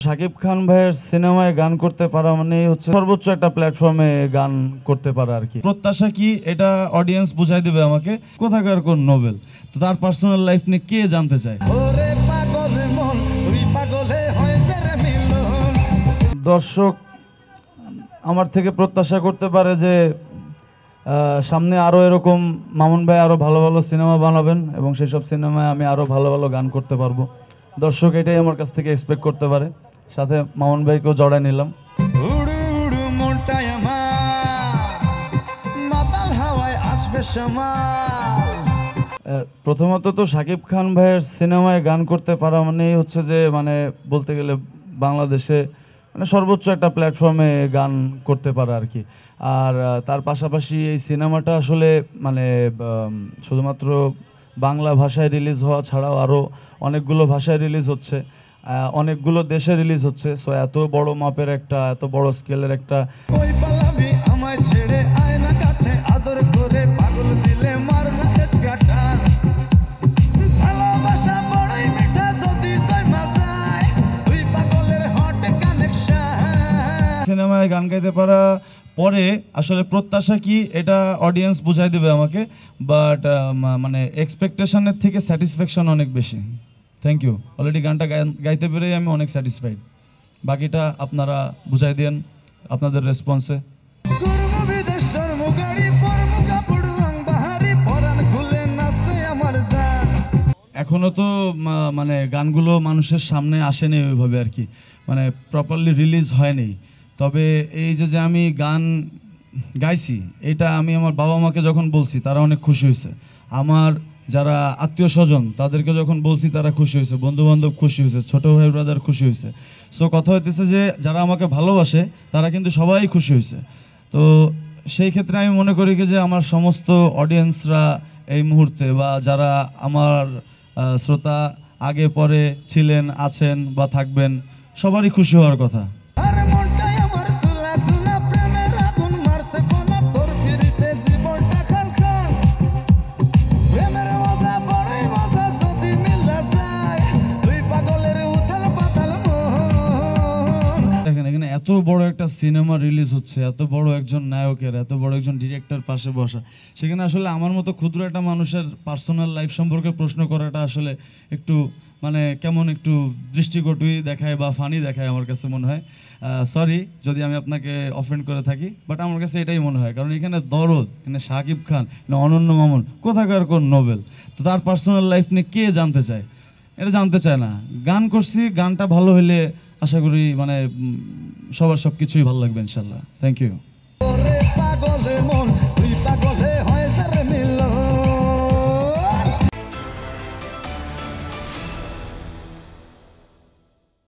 শাকিব খান ভাইয়ের সিনেমায় গান করতে পারা মানেই হচ্ছে সর্বোচ্চ একটা প্ল্যাটফর্মে গান করতে পারা আর কি। প্রত্যাশা কি এটা অডিয়েন্স বুঝাই দেবে আমাকে, কোথাকার কোন নোবেল। তো তার পার্সোনাল লাইফ নিয়ে কে জানতে চায়। দর্শক আমার থেকে প্রত্যাশা করতে পারে যে সামনে আরও এরকম মামুন ভাই আরও ভালো ভালো সিনেমা বানাবেন এবং সেসব সিনেমায় আমি আরও ভালো ভালো গান করতে পারবো। দর্শক এটাই আমার কাছ থেকে এক্সপেক্ট করতে পারে। সাথে মামুন ভাইকেও জড়াই নিলাম। প্রথমত তো শাকিব খান ভাইয়ের সিনেমায় গান করতে পারা মানেই হচ্ছে যে মানে বলতে গেলে বাংলাদেশে মানে সর্বোচ্চ একটা প্ল্যাটফর্মে গান করতে পারা আর কি। আর তার পাশাপাশি এই সিনেমাটা আসলে মানে শুধুমাত্র বাংলা ভাষায় রিলিজ হওয়া ছাড়াও আরও অনেকগুলো ভাষায় রিলিজ হচ্ছে, অনেকগুলো দেশে রিলিজ হচ্ছে। সো এত বড় মাপের একটা এত বড় স্কেলের একটা সিনেমায় গান গাইতে পারা পরে আসলে প্রত্যাশা কি এটা অডিয়েন্স বুঝাই দেবে আমাকে, বাট মানে এক্সপেকটেশনের থেকে স্যাটিসফ্যাকশন অনেক বেশি। Thank you. অলরেডি গানটা গাইতে পেরেই আমি অনেক স্যাটিসফাইড। বাকিটা আপনারা বুঝাই দেন আপনাদের রেসপন্সে। এখনো তো মানে গানগুলো মানুষের সামনে আসেনি ওইভাবে আর কি, মানে প্রপারলি রিলিজ হয়নি। তবে এই যে আমি গান গাইছি এটা আমি আমার বাবা মাকে যখন বলছি তারা অনেক খুশি হয়েছে। আমার যারা আত্মীয় স্বজন তাদেরকে যখন বলছি তারা খুশি হয়েছে, বন্ধুবান্ধব খুশি হয়েছে, ছোটো ভাই ব্রাদার খুশি হয়েছে। সো কথা হইতেছে যে যারা আমাকে ভালোবাসে তারা কিন্তু সবাই খুশি হয়েছে। তো সেই ক্ষেত্রে আমি মনে করি কি যে আমার সমস্ত অডিয়েন্সরা এই মুহূর্তে বা যারা আমার শ্রোতা আগে পরে ছিলেন, আছেন বা থাকবেন, সবারই খুশি হওয়ার কথা। দেখেন এখানে এত বড় একটা সিনেমা রিলিজ হচ্ছে, এত বড় একজন নায়কের, এত বড় একজন ডিরেক্টর পাশে বসা, সেখানে আসলে আমার মতো ক্ষুদ্র একটা মানুষের পার্সোনাল লাইফ সম্পর্কে প্রশ্ন করাটা আসলে একটু মানে কেমন একটু দৃষ্টিকটুই দেখায় বা ফানি দেখায় আমার কাছে মনে হয়। সরি যদি আমি আপনাকে অফেন্ড করে থাকি, বাট আমার কাছে এটাই মনে হয়। কারণ এখানে দরদ, এখানে শাকিব খান, এখানে অনন্য মামুন, কোথাকার কোন নোবেল। তো তার পার্সোনাল লাইফ নিয়ে কে জানতে চায়? এটা জানতে চায় না। গান করছি, গানটা ভালো হলে আশা করি মানে সবার সব কিছুই ভালো লাগবে ইনশাল্লাহ। Thank you.